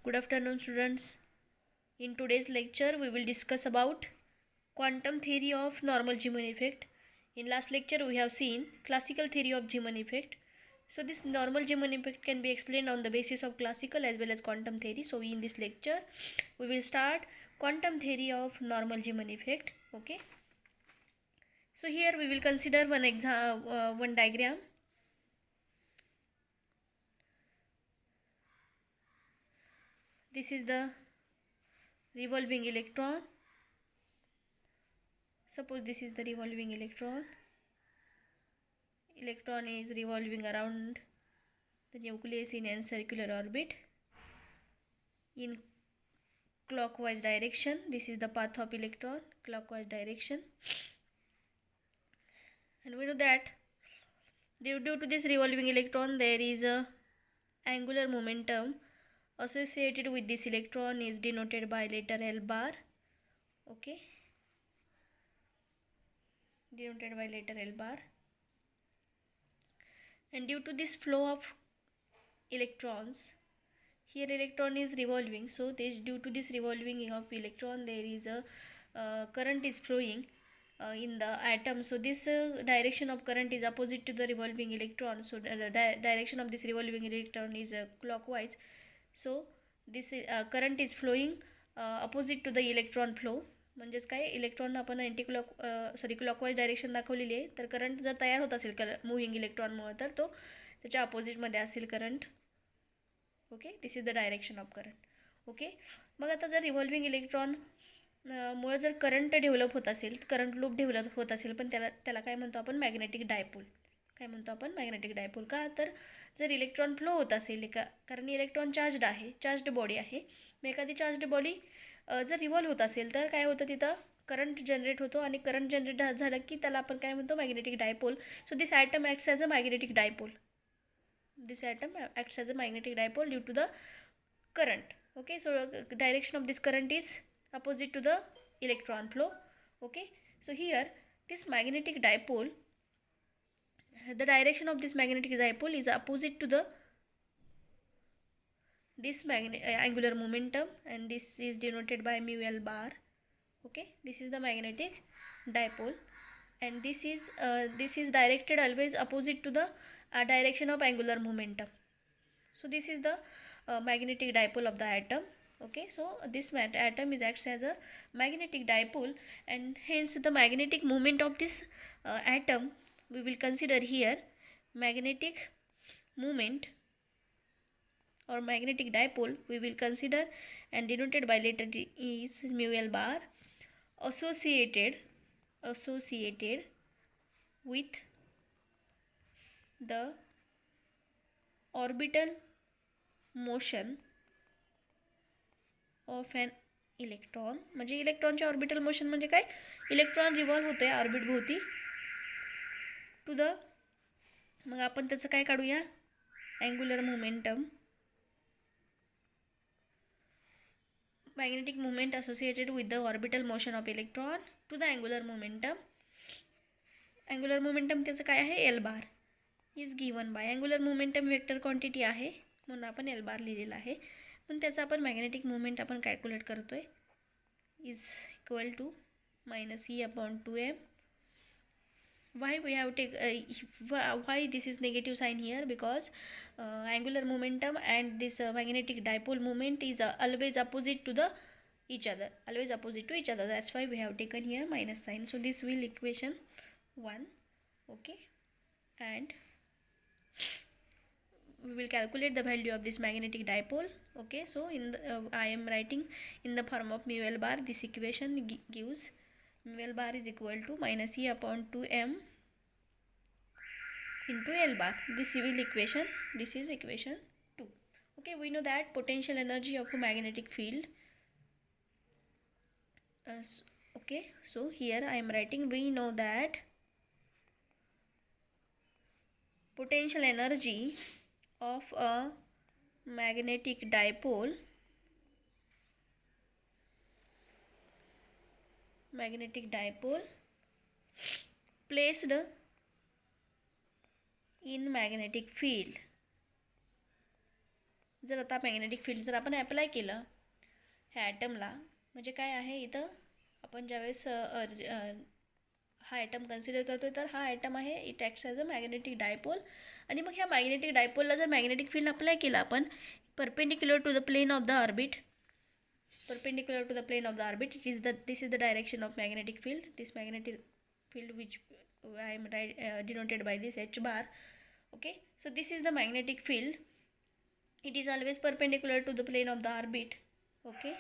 Good afternoon, students. In today's lecture, we will discuss about quantum theory of normal Zeeman effect. In last lecture, we have seen classical theory of Zeeman effect. So this normal Zeeman effect can be explained on the basis of classical as well as quantum theory. So in this lecture, we will start quantum theory of normal Zeeman effect. Okay. So here we will consider one diagram. This is the revolving electron. Suppose this is the revolving electron. Electron is revolving around the nucleus in n circular orbit in clockwise direction. This is the path of electron, clockwise direction. And we know that due to this revolving electron, there is a angular momentum associated with this electron is denoted by letter L bar. Okay, denoted by letter L bar. And due to this flow of electrons, here electron is revolving, so due to this revolving of electron, there is a current is flowing in the atom. So this direction of current is opposite to the revolving electron, so the direction of this revolving electron is clockwise. So this current is flowing opposite to the electron flow. म्हणजेच काय, electron आपण clockwise direction दाखवलेली आहे, तर current जर तयार होत असेल मुव्हिंग इलेक्ट्रॉनमुळे तर तो त्याच्या अपोजिटमध्ये असेल current. Okay, this is the direction of current. Okay, मग आता जर रिव्हॉल्विंग इलेक्ट्रॉन मुळे जर करंट डेव्हलप होत असेल, करंट लूप डेव्हलप होत असेल, पण त्याला काय म्हणतो आपण, मॅग्नेटिक डायपोल. काय म्हणतो आपण, मॅग्नेटिक डायपोल. का तर जर इलेक्ट्रॉन फ्लो होत असेल कारण इलेक्ट्रॉन चार्जड आहे, चार्जड बॉडी आहे, मग एखादी चार्जड बॉडी जर रिव्हॉल्व होत असेल तर काय होतं, तिथं करंट जनरेट होतो, आणि करंट जनरेट झालं की त्याला आपण काय म्हणतो, magnetic dipole. So this atom acts as a magnetic dipole. This atom acts as a magnetic dipole due to the current. Okay, so direction of this current is opposite to the electron flow. Okay, so here this magnetic dipole, the direction of this magnetic dipole is opposite to the this angular momentum, and this is denoted by mu L bar. Okay, this is the magnetic dipole, and this is directed always opposite to the direction of angular momentum. So this is the magnetic dipole of the atom. Okay, so this atom is acts as a magnetic dipole, and hence the magnetic moment of this atom we will consider here. Magnetic moment or magnetic dipole we will consider, and denoted by letter D is mu L bar, associated with the orbital motion of an electron. म्हणजे इलेक्ट्रॉनचे orbital motion म्हणजे काय, electron revolve होते आहे orbit भोवती to the, मग आपण त्याचं काय काढूया, angular momentum. Magnetic moment associated with the orbital motion of electron to the angular momentum. Angular momentum त्याचं काय आहे, L bar is given by. Angular momentum vector quantity आहे म्हणून आपण एल बार लिहिलेला आहे, पण त्याचा आपण मॅग्नेटिक मोमेंट आपण कॅल्क्युलेट करतो आहे, is equal to -e/2m. why we have why this is negative sign here, because angular momentum and this magnetic dipole moment is always opposite to each other, that's why we have taken here minus sign. So this will equation 1. Okay, and we will calculate the value of this magnetic dipole. Okay, so in the, I am writing in the form of mu L bar. This equation gives mu L bar is equal to -e/2m into L bar. This is equation 2. Okay, we know that potential energy of a magnetic field. Okay, so here I am writing, we know that potential energy of a magnetic dipole placed in magnetic field जर आता magnetic field जर आपण apply केलं ह्या ॲटमला, म्हणजे काय आहे इथं आपण ज्यावेळेस हा ॲटम कन्सिडर करतो आहे, तर हा ॲटम आहे it acts as a magnetic dipole. आणि मग ह्या मॅग्नेटिक डायपोलला जर मॅग्नेटिक फील्ड अप्लाय केला आपण perpendicular to the plane of the orbit, perpendicular to the plane of the orbit, this is the direction of magnetic field. This magnetic field which I am denoted by this h bar. Okay, so this is the magnetic field. It is always perpendicular to the plane of the orbit. Okay,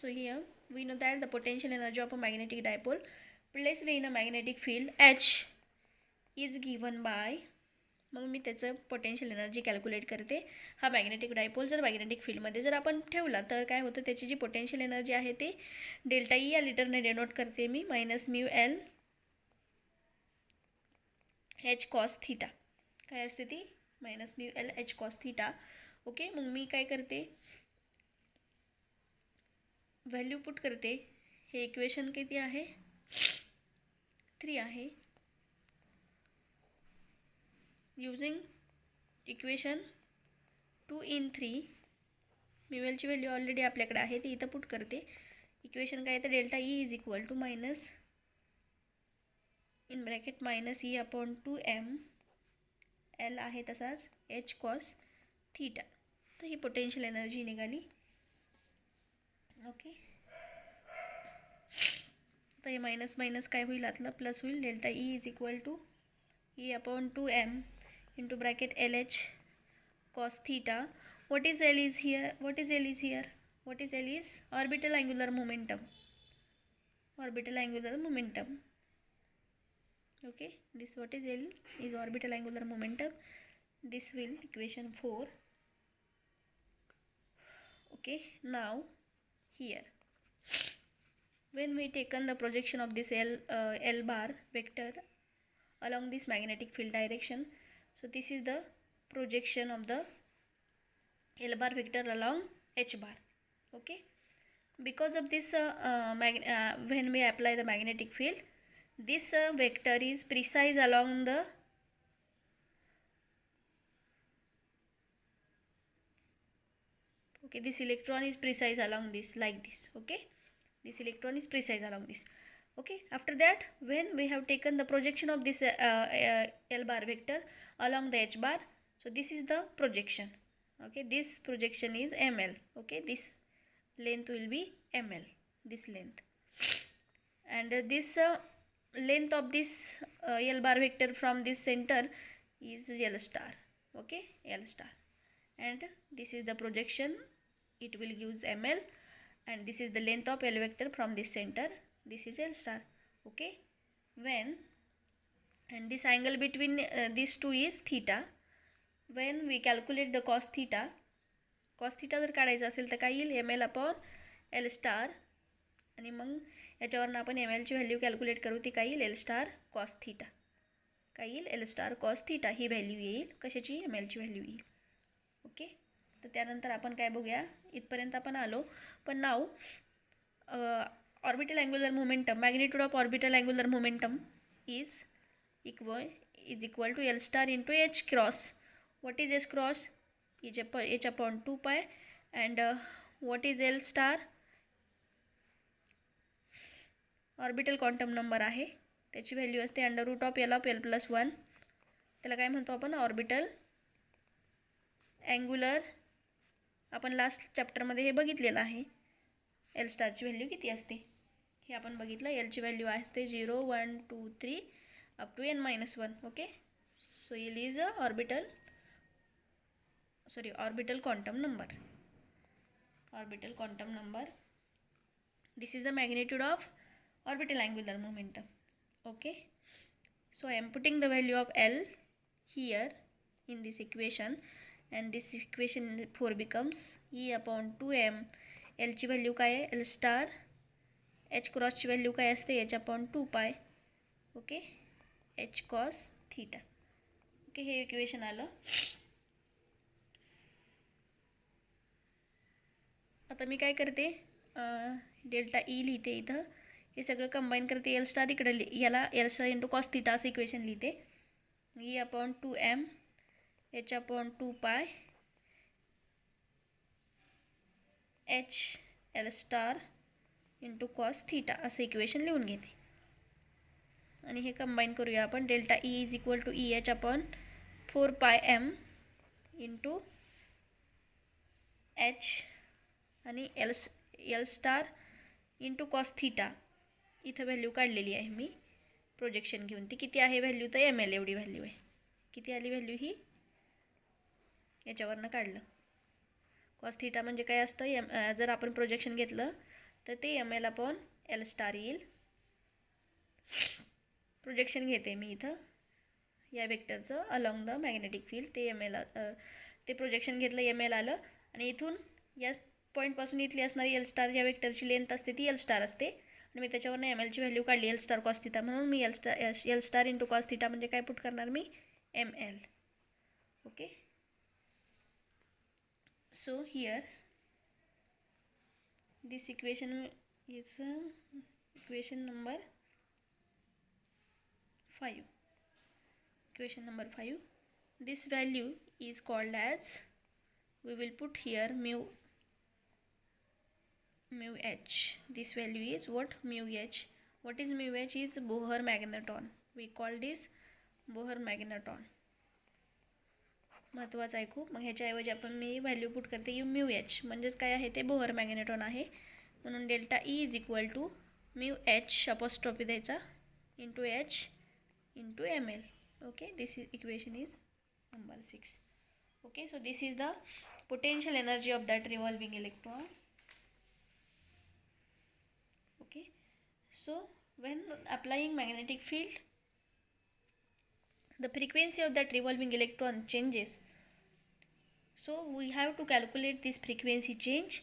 so here we know that the potential energy of a magnetic dipole placed in a magnetic field H is given by, मग मी त्याचं potential energy calculate करते. हा magnetic dipole जर magnetic फील्डमध्ये जर आपण ठेवला तर काय होतं, त्याची जी पोटेन्शियल एनर्जी आहे ती डेल्टा ई या लिटरने डेनोट करते मी, minus mu L H cos theta. काय असते ती, minus mu L H cos theta. Okay, मग मी काय करते, व्हॅल्यू पुट करते. हे इक्वेशन किती आहे, 3 आहे. यूजिंग इक्वेशन 2 in 3 म्यूएलची व्हॅल्यू ऑलरेडी आपल्याकडे आहे ती इथं पुट करते. इक्वेशन काय तर delta E is equal to minus in bracket minus E upon 2m L आहे तसाच एच कॉस थीटा. तर ही पोटेन्शियल एनर्जी निघाली. ओके, तर हे मायनस मायनस काय होईल, आतलं प्लस होईल. Delta E is equal to E upon 2m into bracket LH cos theta. What is L is here? What is L is here? What is L is orbital angular momentum. Orbital angular momentum. Okay, this what is L is orbital angular momentum. This will equation 4. Okay, now here when we taken the projection of this L bar vector along this magnetic field direction, so this is the projection of the L bar vector along H bar. Okay, because of this when we apply the magnetic field, this vector is precise along the this electron is precise along this, like this. Okay, this electron is precise along this. Okay, after that when we have taken the projection of this L bar vector along the H bar, so this is the projection. Okay, this projection is ml. Okay, this length will be ml, this length, and this length of this L bar vector from this center is L star. Okay, L star, and this is the projection, it will use ml, and this is the length of L vector from this center, this is L star. Okay, when, and this angle between these two is theta. When we calculate the cos theta जर काढायचं असेल तर काय येईल, ml upon L star, आणि मग याच्यावरून आपण mlची व्हॅल्यू कॅल्क्युलेट करू, ती काय येईल, L स्टार कॉस थीटा. काय येईल, L स्टार कॉस थीटा ही व्हॅल्यू येईल. कशाची, mlची व्हॅल्यू येईल. ओके, तर त्यानंतर आपण काय बघूया, इथपर्यंत आपण आलो. पण नाव orbital angular momentum, magnitude of orbital angular momentum is equal to L star into H cross. What is H cross? H upon 2 pi. And what is L star? Orbital quantum number आहे, त्याची value असते under route of L + 1. त्याला काय म्हणतो आपण, orbital angular. आपण last चॅप्टरमध्ये हे बघितलेलं आहे, एल स्टारची व्हॅल्यू किती असते हे आपण बघितलं. एलची व्हॅल्यू असते 0 1 2 3 up to n-1. Okay, so L is a orbital quantum number. Orbital quantum number. This is the magnitude of orbital angular momentum. Okay, so I am putting the value of L here in this equation, and this equation 4 becomes E upon 2m. L ची value काय आहे, L star. H cross ची value काय असते, H upon 2 pi. Okay, H cos theta. Okay, हे equation आलं. आता मी काय करते, डेल्टा ई लिहिते इथं, हे सगळं कंबाईन करते. एल स्टार इकडे याला L star into cos theta असं इक्वेशन लिहिते. E upon 2m H upon 2 pi H L star into cos theta असं इक्वेशन लिहून घेते आणि हे कंबाईन करूया आपण. Delta E is equal to E H upon 4πm into H आणि L star into cos theta. इथं व्हॅल्यू काढलेली आहे मी प्रोजेक्शन घेऊन. ती किती आहे व्हॅल्यू? तर एम एल एवढी व्हॅल्यू आहे. किती आली व्हॅल्यू ही? याच्यावरनं काढलं. कॉस थीटा म्हणजे काय असतं? जर आपण प्रोजेक्शन घेतलं तर ते M L upon L star येईल. प्रोजेक्शन घेते मी इथं या वेक्टरचं अलॉंग द मॅग्नेटिक फील्ड. ते एम एल ते प्रोजेक्शन घेतलं, एम एल आलं आणि इथून या पॉईंटपासून इथली असणारी एल स्टार या वेक्टरची लेंथ असते ती एल स्टार असते आणि मी त्याच्यावरनं एम एलची व्हॅल्यू काढली एल स्टार कॉस थीटा. म्हणून मी L star into cos theta म्हणजे काय पुट करणार मी? M L. Okay. So here this equation is equation number 5. Equation number 5. This value is called as, we will put here mu h. This value is what? Mu h. What is mu h? Is Bohr magneton. We call this Bohr magneton. महत्त्वाचं आहे खूप. मग ह्याच्याऐवजी आपण मी value put करते mu H म्हणजेच काय आहे ते बोहर मॅग्नेटॉन आहे. म्हणून delta E is equal to mu H apostrophe द्यायचा into H into M L. Okay. This is equation is number 6. Okay. So this is the potential energy of that revolving electron. Okay. So when applying magnetic field, the frequency of that revolving electron changes. So we have to calculate this frequency change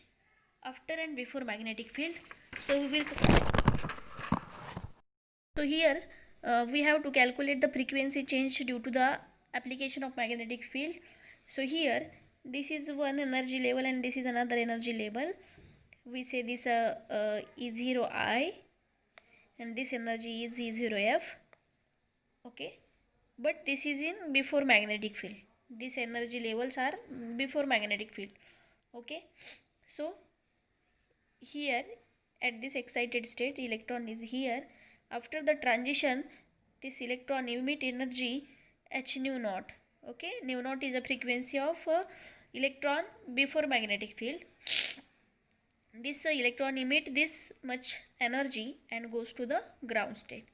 after and before magnetic field. So we will here we have to calculate the frequency change due to the application of magnetic field. So here this is one energy level and this is another energy level. We say this E0I and this energy is E0F. Okay. But this is in before magnetic field. These energy levels are before magnetic field. Okay. So here at this excited state, electron is here. After the transition, this electron emit energy h nu naught. Okay. Nu naught is a frequency of electron before magnetic field. This electron emit this much energy and goes to the ground state.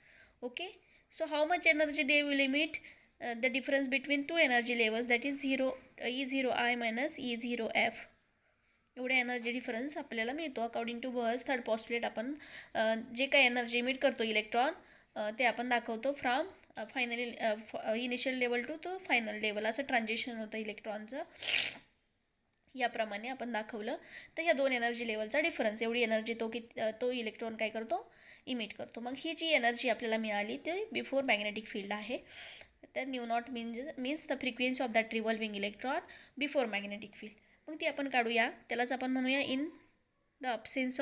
Okay. So how much energy they will emit? The difference between two energy levels, that is E0I minus E0F. एवढे energy difference आपल्याला मिळतो. According to Bohr's third postulate आपण जे काही energy emit करतो electron ते आपण दाखवतो from finally initial level to तो फायनल लेवल असं ट्रान्झिशन होतं इलेक्ट्रॉनचं. याप्रमाणे आपण दाखवलं. तर ह्या दोन एनर्जी लेवलचा डिफरन्स, एवढी एनर्जी तो इलेक्ट्रॉन काय करतो? इमिट करतो. मग ही जी एनर्जी आपल्याला मिळाली ते बिफोर मॅग्नेटिक फील्ड आहे. तर nu naught means the frequency of that revolving electron before magnetic field. मग ती आपण काढूया. त्यालाच आपण म्हणूया in the absence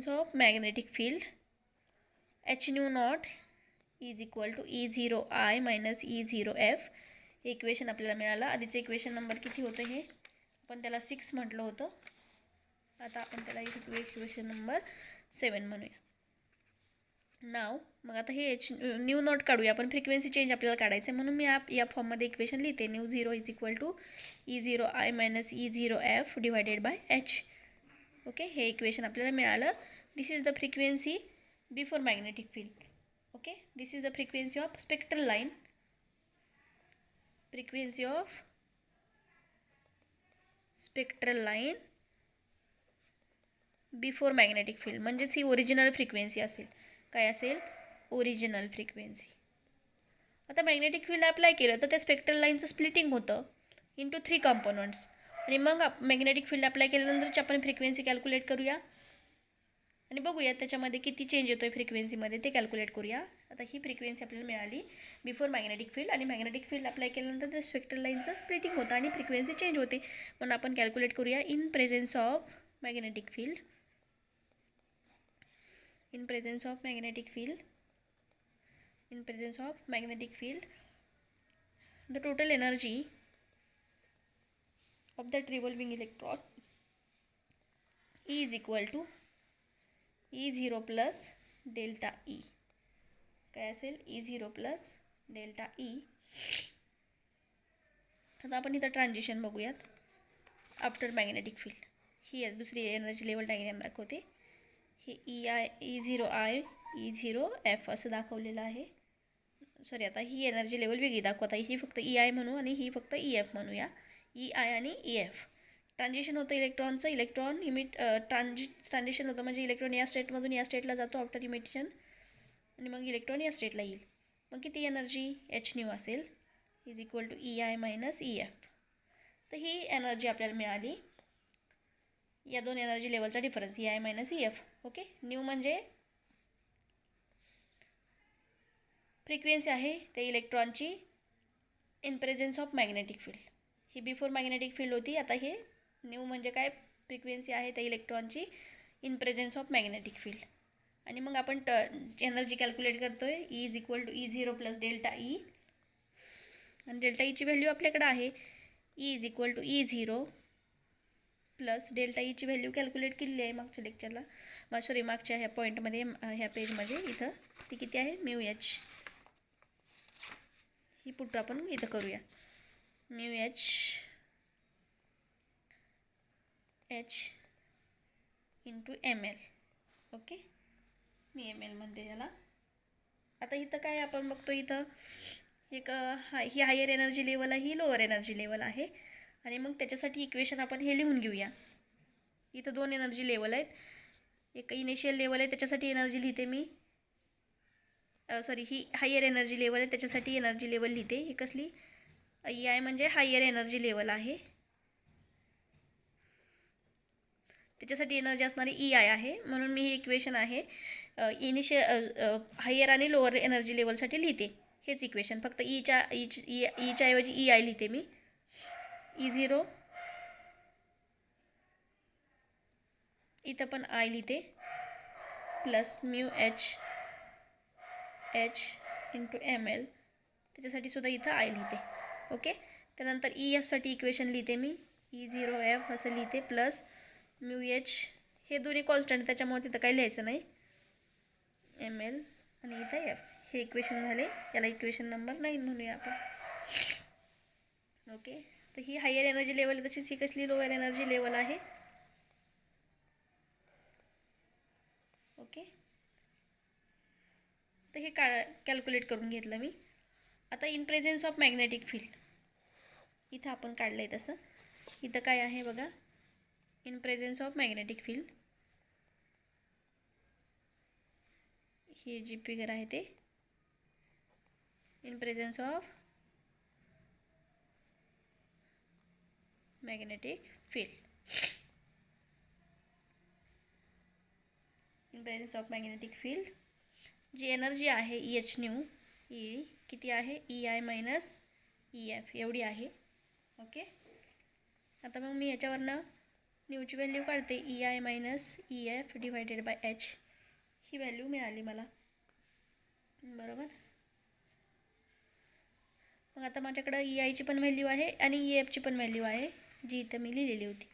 of magnetic field H nu naught is equal to E0I minus E0F. हे इक्वेशन आपल्याला मिळालं. आधीचं इक्वेशन नंबर किती होतं? हे आपण त्याला 6 म्हटलं होतं. आता आपण त्याला इक्वेशन नंबर 7 म्हणूया. नाव मग आता हे एच न्यू नॉट काढूया आपण. फ्रिक्वेन्सी चेंज आपल्याला काढायचं आहे म्हणून मी या फॉर्ममध्ये इक्वेशन लिहिते. Nu 0 is equal to E0I minus E0F divided by H. Okay. हे इक्वेशन आपल्याला मिळालं. This is the frequency before magnetic field. Okay. This is the frequency of spectral line. Frequency of spectral line before magnetic field म्हणजेच ही original frequency असेल. काय असेल? Original frequency. आता magnetic field apply केलं तर त्या स्पेक्ट्रल लाईनचं स्प्लिटिंग होतं इंटू 3 कंपोनंट्स आणि मग मॅग्नेटिक फील्ड अप्लाय केल्यानंतरची आपण फ्रिक्वेन्सी कॅल्क्युलेट करूया आणि बघूया त्याच्यामध्ये किती चेंज येतो आहे फ्रिक्वेन्सीमध्ये ते कॅल्क्युलेट करूया. आता ही फ्रिक्वेन्सी आपल्याला मिळाली बिफोर मॅग्नेटिक फील्ड आणि मॅग्नेटिक फील्ड अप्लाय केल्यानंतर त्या स्पेक्ट्रल लाईनचं स्प्लिटिंग होतं आणि फ्रिक्वेन्सी चेंज होते. म्हणून आपण कॅल्क्युलेट करूया in presence of magnetic field. In presence of magnetic field, the total energy of that revolving electron E is equal to E0 plus delta E. काय असेल? E0 plus delta E. आता आपण इथं transition बघूयात. After magnetic field ही दुसरी energy level diagram दाखवते. हे E0I E0F असं दाखवलेलं आहे. सॉरी, आता ही एनर्जी लेवल वेगळी दाखवता. ही फक्त EI म्हणू आणि ही फक्त EF म्हणूया. EI आणि EF. ट्रान्झिशन होतं इलेक्ट्रॉनचं. इलेक्ट्रॉन ट्रान्झिशन होतं म्हणजे इलेक्ट्रॉन या स्टेटमधून या स्टेटला जातो आफ्टर इमिशन आणि मग इलेक्ट्रॉन या स्टेटला येईल. मग किती एनर्जी H असेल is equal to EI minus EF. तर ही एनर्जी आपल्याला मिळाली. या दोन एनर्जी लेवलचा difference EI minus EF. Okay. New म्हणजे फ्रिक्वेन्सी आहे त्या इलेक्ट्रॉनची in presence of magnetic field. He before magnetic field होती. आता हे न्यू म्हणजे काय? फ्रिक्वेन्सी आहे त्या इलेक्ट्रॉनची in presence of magnetic field. आणि मग आपण एनर्जी कॅल्क्युलेट करतो आहे. E is equal to E0 plus delta E. आणि डेल्टा ईची व्हॅल्यू आपल्याकडे आहे. E is equal to E0 plus delta ईची व्हॅल्यू कॅल्क्युलेट केलेली आहे मागच्या लेक्चरला. सॉरी, मागच्या ह्या पॉईंटमध्ये, ह्या पेजमध्ये इथं ती किती आहे? μH. ही पुट आपण इथं करूया. μH into ml. ओके. मी ml म्हणते याला. आता इथं काय आपण बघतो, इथं एक ही हायर एनर्जी लेवल आहे, ही लोअर एनर्जी लेवल आहे. आणि मग त्याच्यासाठी इक्वेशन आपण हे लिहून घेऊया. इथं दोन एनर्जी लेवल आहेत. एक इनिशियल लेवल आहे, त्याच्यासाठी एनर्जी लिहिते मी. सॉरी, ही हायर एनर्जी लेवल आहे, त्याच्यासाठी एनर्जी लेवल लिहिते. ही कसली? EI म्हणजे हायर एनर्जी लेवल आहे, त्याच्यासाठी एनर्जी असणारी EI आहे. म्हणून मी ही इक्वेशन आहे हायर आणि लोअर एनर्जी लेवलसाठी लिहिते. हेच इक्वेशन, फक्त ईच्या ऐवजी EI लिहिते मी. E0 इथं पण I लिहिते प्लस μH इंटू ml. त्याच्यासाठी सुद्धा इथं I लिहिते. ओके. त्यानंतर EFसाठी इक्वेशन लिहिते मी. E0F असं लिहिते प्लस μH. हे दोन्ही कॉन्स्टंट, त्याच्यामुळे तिथं काही लिहायचं नाही. ml आणि इथं F. हे इक्वेशन झाले. याला इक्वेशन नंबर 9 म्हणूया आपण. ओके. तर ही हायर एनर्जी लेवल, तशीच ही कसली? लोअर एनर्जी लेवल आहे. ओके. तर हे कॅल्क्युलेट करून घेतलं मी. आता in presence of magnetic field इथं आपण काढलं आहे तसं. इथं काय आहे बघा? In presence of magnetic field. ही जी फिगर आहे ते in presence of magnetic field. In presence of magnetic field जी एनर्जी आहे EH न्यू, ही किती आहे? EI मायनस EF एवढी आहे. ओके. आता मग मी याच्यावरनं न्यूची व्हॅल्यू काढते. EI minus EF divided by H. He value मिळाली मला. बरोबर. मग आता माझ्याकडं EIची पण व्हॅल्यू आहे आणि EFची पण व्हॅल्यू आहे, जी इथं मी लिहिलेली होती.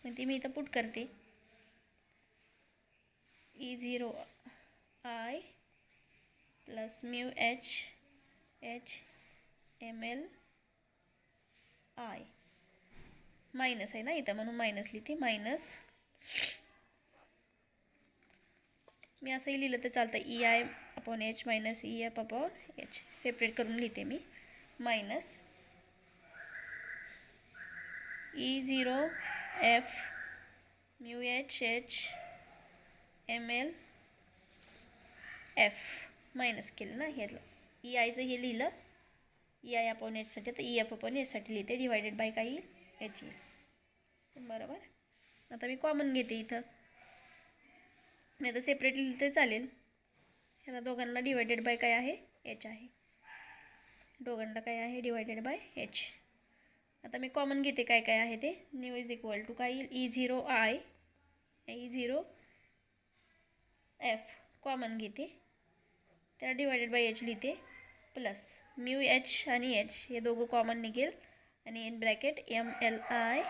मग ती मी इथं पुट करते. E0I plus μH ml I. Minus आहे ना इथं, म्हणून मायनस लिहिते. मायनस, मी असंही लिहिलं तर चालतं. EI upon H minus EF upon H. Separate करून लिहिते मी. Minus E0F μH ml F. Minus केलं ना ह्याला. EIचं हे लिहिलं EI अपॉन Hसाठी, तर EF अपॉन Hसाठी लिहिते. डिवायडेड बाय काही H येईल. बरोबर. आता मी कॉमन घेते इथं, नाही तर सेपरेट लिहिलं तर चालेल. ह्याला दोघांना डिवायडेड बाय काय आहे? H आहे. दोघांना काय आहे? Divided by H. आता मी कॉमन घेते. काय काय आहे ते? न्यू इज इक्वल टू काय येईल? E0I E0F कॉमन घेते, त्याला डिवायडेड बाय H लिहिते प्लस μH आणि H हे दोघं कॉमन निघेल आणि in bracket MLI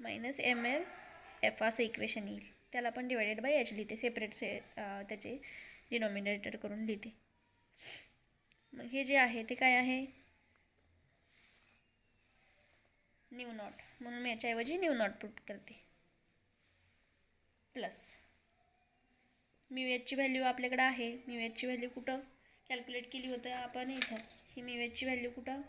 minus MLF असं इक्वेशन येईल. त्याला आपण डिवायडेड बाय H लिहिते, सेपरेट त्याचे डिनॉमिनेटर करून लिहिते. मग हे जे आहे ते काय आहे, न्यू नॉट, म्हणून मी याच्याऐवजी न्यू नॉट पुट करते. प्लस म्यू एचची व्हॅल्यू आपल्याकडे आहे. म्यू एचची व्हॅल्यू कुठं कॅल्क्युलेट केली होतं आपण इथं. ही म्यू एचची व्हॅल्यू कुठं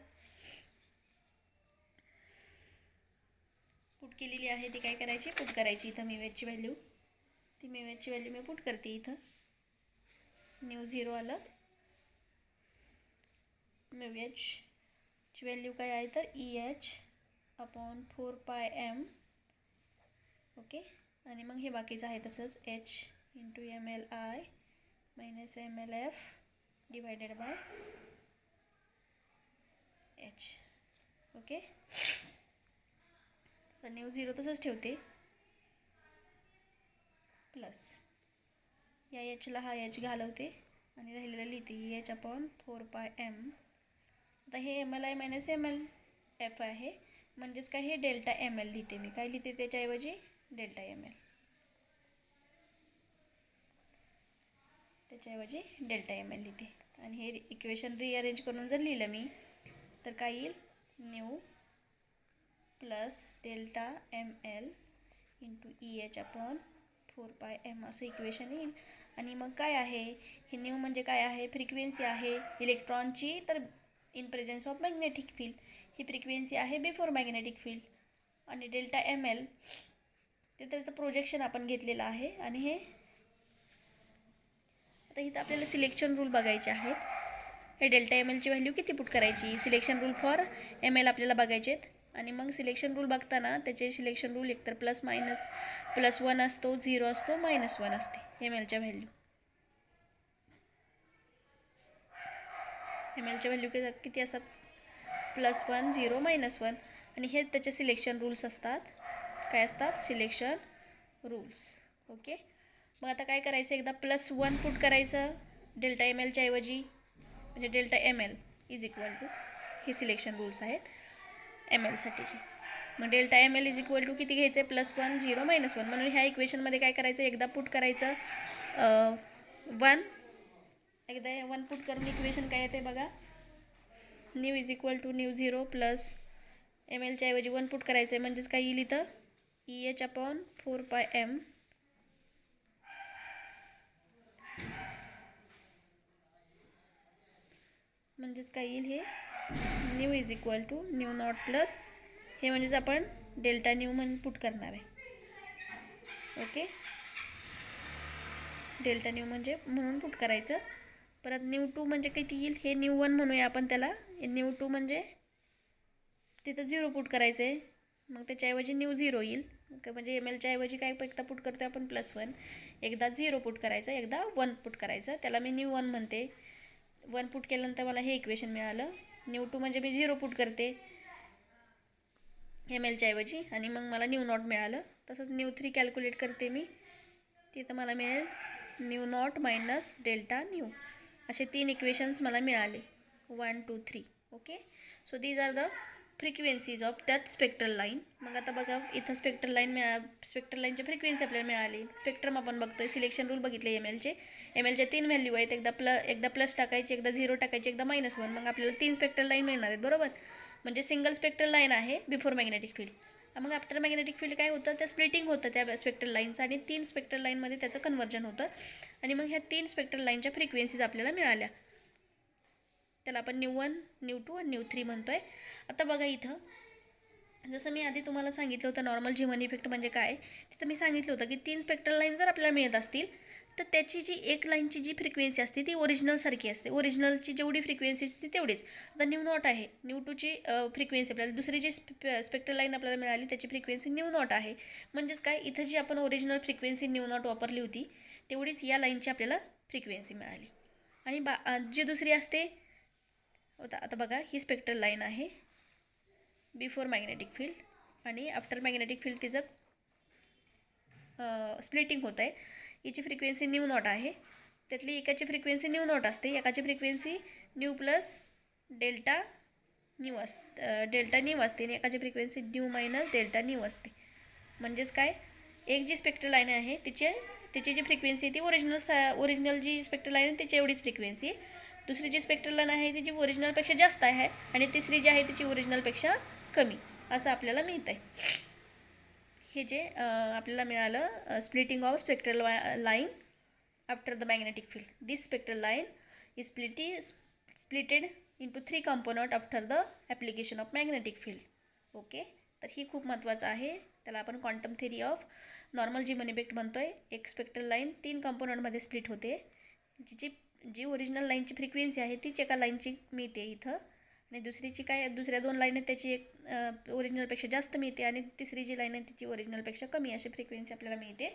पुट केलेली आहे, ती काय करायची, पुट करायची इथं म्यू एचची व्हॅल्यू. ती म्यू एचची व्हॅल्यू मी पुट करते इथं. न्यू 0 आलं. म्यू एचची व्हॅल्यू काय आहे तर EH अपॉन 4πm. ओके. आणि मग हे बाकीचं आहे तसंच H into MLI minus MLF divided by H. Okay. तर न्यू 0 तसंच ठेवते. प्लस या Hला हा H घालवते आणि राहिलेलं लिहिते EH अपॉन 4πm. आता हे MLI मायनस MLF आहे, म्हणजेच काय, हे डेल्टा ML लिहिते मी. काय लिहिते त्याच्याऐवजी, डेल्टा ML. त्याच्याऐवजी डेल्टा ML लिहिते. आणि हे इक्वेशन रिअरेंज करून जर लिहिलं मी तर काय येईल, new plus delta ML into EH upon 4πm असं इक्वेशन येईल. आणि मग काय आहे, हे न्यू म्हणजे काय आहे, फ्रिक्वेन्सी आहे इलेक्ट्रॉनची, तर in presence of magnetic field. He frequency आहे बिफोर मॅग्नेटिक फील्ड. आणि डेल्टा ML ते त्याचं प्रोजेक्शन आपण घेतलेलं आहे. आणि हे आता इथं आपल्याला सिलेक्शन रूल बघायचे आहेत. हे डेल्टा MLची व्हॅल्यू किती पुट करायची, सिलेक्शन रूल फॉर ML आपल्याला बघायचे आहेत. आणि मग सिलेक्शन रूल बघताना त्याचे सिलेक्शन रूल एकतर +1 असतो, 0 असतो, -1 असते. MLच्या व्हॅल्यू किती असतात, +1 0 -1. आणि हे त्याचे सिलेक्शन रूल्स असतात. काय असतात, सिलेक्शन रूल्स. ओके. मग आता काय करायचं, एकदा +1 पुट करायचं डेल्टा MLच्या ऐवजी, म्हणजे delta ML is equal to, हे सिलेक्शन रूल्स आहेत MLसाठीचे. मग delta ML is equal to किती घ्यायचं आहे, +1 0 -1. म्हणून ह्या इक्वेशनमध्ये काय करायचं, एकदा पुट करायचं 1. एकदा 1 पुट करून इक्वेशन काय येते बघा, nu is equal to nu 0 plus MLच्या ऐवजी 1 पुट करायचं आहे, म्हणजेच काय येईल इथं, EH अपॉन 4πm म्हणजेच काय येईल, हे nu is equal to nu naught plus हे म्हणजेच आपण डेल्टा न्यू म्हणून पुट करणार आहे. ओके. डेल्टा न्यू म्हणजे म्हणून पुट करायचं. परत न्यू 2 म्हणजे किती येईल, हे न्यू 1 म्हणूया आपण त्याला. न्यू 2 म्हणजे तिथं 0 पुट करायचं आहे, मग त्याच्याऐवजी न्यू 0 येईल. म्हणजे MLच्या ऐवजी काय एकदा पुट करतो आपण +1. एकदा 0 पुट करायचं, एकदा 1 पुट करायचं. त्याला मी न्यू 1 म्हणते. 1 पुट केल्यानंतर मला हे इक्वेशन मिळालं. न्यू 2 म्हणजे मी 0 पुट करते MLच्या ऐवजी, आणि मग मला न्यू नॉट मिळालं. तसंच न्यू 3 कॅल्क्युलेट करते मी, तिथं मला मिळेल nu naught minus delta nu. असे 3 इक्वेशन्स मला मिळाले, 1 2 3. Okay. So these are the frequencies of that spectral line. मग आता बघा इथं स्पेक्ट्रल लाईनची फ्रिक्वेन्सी आपल्याला मिळाली. स्पेक्ट्रम आपण बघतोय, सिलेक्शन रूल बघितले MLचे 3 व्हॅल्यू आहेत. एकदा प्लस टाकायची, एकदा 0 टाकायची, एकदा -1. मग आपल्याला 3 स्पेक्ट्रल लाईन मिळणार आहेत, बरोबर. म्हणजे सिंगल स्पेक्ट्रल लाईन आहे बिफोर मॅग्नेटिक फील्ड. मग आफ्टर मॅग्नेटिक फील्ड काय होतं, त्या स्प्लिटिंग होतं त्या स्पेक्ट्रल लाईनचं, आणि 3 स्पेक्ट्रल लाईनमध्ये त्याचं कन्वर्जन होतं. आणि मग ह्या 3 स्पेक्ट्रल लाईनच्या फ्रिक्वेन्सीज आपल्याला मिळाल्या. त्याला आपण न्यू 1, न्यू 2 आणि न्यू 3 म्हणतो आहे. आता बघा इथं, जसं मी आधी तुम्हाला सांगितलं होतं नॉर्मल जीवन इफेक्ट म्हणजे काय, तिथं मी सांगितलं होतं की 3 स्पेक्ट्रल लाईन जर आपल्याला मिळत असतील तर त्याची जी एक लाईनची जी फ्रिक्वेन्सी असते ती ओरिजिनलसारखी असते. ओरिजिनलची जेवढी फ्रिक्वेन्सी असते तेवढीच. आता न्यू नॉट आहे, न्यू 2ची फ्रिक्वेन्सी आपल्याला, दुसरी जी स्पेक्ट्रल लाईन आपल्याला मिळाली त्याची फ्रिक्वेन्सी न्यू नॉट आहे. म्हणजेच काय, इथं जी आपण ओरिजिनल फ्रिक्वेन्सी न्यू नॉट वापरली होती तेवढीच या लाईनची आपल्याला फ्रिक्वेन्सी मिळाली. आणि जी दुसरी असते, आता बघा ही स्पेक्ट्रल लाईन आहे बिफोर मॅग्नेटिक फील्ड, आणि आफ्टर मॅग्नेटिक फील्ड तिचं स्प्लिटिंग होत आहे. हिची फ्रिक्वेन्सी न्यू नॉट आहे. त्यातली एकाची फ्रिक्वेन्सी न्यू नॉट असते, एकाची frequency new plus delta nu delta nu असते आणि एकाची frequency new minus delta new असते. म्हणजेच काय, एक जी स्पेक्ट्रल लाईन आहे तिची जी फ्रिक्वेन्सी आहे ती ओरिजिनल जी स्पेक्ट्रल लाईन आहे त्याची एवढीच फ्रिक्वेन्सी आहे. दुसरी जी स्पेक्ट्रल लाईन आहे तिची ओरिजिनलपेक्षा जास्त आहे आणि तिसरी जी आहे तिची ओरिजिनलपेक्षा कमी असं आपल्याला मिळतं आहे. हे जे आपल्याला मिळालं splitting of spectral line after the magnetic field. This spectral line is splitted into 3 component after the application of magnetic field. Okay, तर ही खूप महत्त्वाचं आहे. त्याला आपण quantum theory of normal जीमन effect म्हणतो आहे. एक स्पेक्ट्रल लाईन 3 कंपोनंटमध्ये स्प्लिट होते. जी ओरिजिनल लाईनची फ्रिक्वेन्सी आहे तीच एका लाईनची मिळते इथं, आणि दुसरीची काय, दुसऱ्या 2 लाईन आहेत त्याची एक ओरिजिनलपेक्षा जास्त मिळते आणि तिसरी जी लाईन आहे तिची ओरिजिनलपेक्षा कमी अशी फ्रिक्वेन्सी आपल्याला मिळते.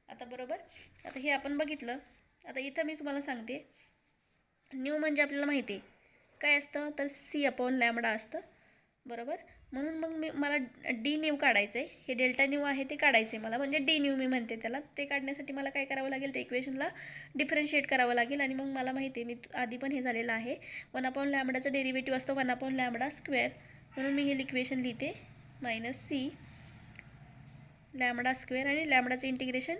आता बरोबर, आता हे आपण बघितलं. आता इथं मी तुम्हाला सांगते, न्यू म्हणजे आपल्याला माहिती आहे काय असतं, तर C/λ असतं. बरोबर, म्हणून मग मला डी न्यू काढायचं आहे. हे डेल्टा न्यू आहे ते काढायचं आहे मला, म्हणजे डी न्यू मी म्हणते त्याला. ते काढण्यासाठी मला काय करावं लागेल, ते इक्वेशनला डिफरन्शिएट करावं लागेल. आणि मग मला माहिती आहे, मी आधी पण हे झालेलं आहे, 1/λचं डेरिव्हेटिव्ह असतं 1/λ². म्हणून मी हे इक्वेशन लिहिते -C λ² आणि लॅमडाचं इंटिग्रेशन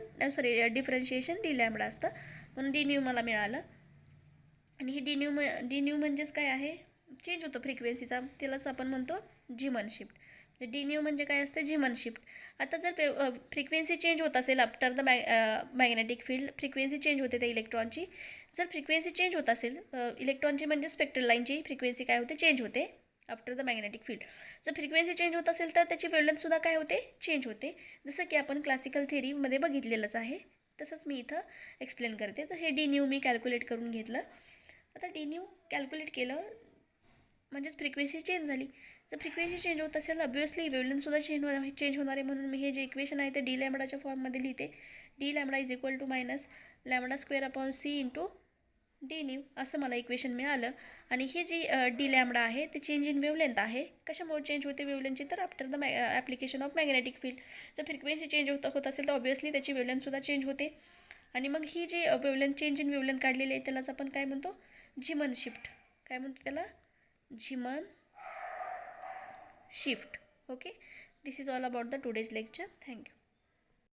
डिफरन्शिएशन d असतं. म्हणून डी न्यू मला मिळालं. आणि ही डी न्यू म्हणजेच काय आहे, चेंज होतं फ्रिक्वेन्सीचा, त्यालाच आपण म्हणतो जीमन शिफ्ट. डी न्यू म्हणजे काय असते, जीमन शिफ्ट. आता जर फ्रिक्वेन्सी चेंज होत असेल after the magnetic field, frequency change होते त्या इलेक्ट्रॉनची. जर फ्रिक्वेन्सी चेंज होत असेल इलेक्ट्रॉनची म्हणजे स्पेक्ट्रल लाईनची फ्रिक्वेन्सी काय होते, चेंज होते आफ्टर द मॅग्नेटिक फील्ड. जर फ्रिक्वेन्सी चेंज होत असेल तर त्याची वेव्हलेंथसुद्धा काय होते, चेंज होते. जसं की आपण क्लासिकल थेरीमध्ये बघितलेलंच आहे, तसंच मी इथं एक्सप्लेन करते. तर हे डी न्यू मी कॅल्क्युलेट करून घेतलं. आता डी न्यू कॅल्क्युलेट केलं म्हणजेच फ्रिक्वेन्सी चेंज झाली. जर फ्रिक्वेन्सी चेंज होत असेल ऑब्वियसली वेव्हलेंथसुद्धा चेंज होणार आहे. म्हणून मी हे जे इक्वेशन आहे ते d फॉर्ममध्ये लिहिते. d λ = -λ²/c डी न्यू असं मला इक्वेशन मिळालं. आणि हे जी d λ आहे ते चेंज इन वेव्हलेंथ आहे. कशामुळे चेंज होते वेव्हलेंथची, तर after the application of magnetic field. जर फ्रिक्वेन्सी चेंज होत असेल तर ऑब्वियसली त्याची वेव्हलेंथसुद्धा चेंज होते. आणि मग ही जी वेव्हलेंथ चेंज इन वेव्हलेंथ काढलेली आहे त्यालाच आपण काय म्हणतो, जीमन शिफ्ट. काय म्हणतो त्याला, जीमन shift. Okay, this is all about the today's lecture. Thank you.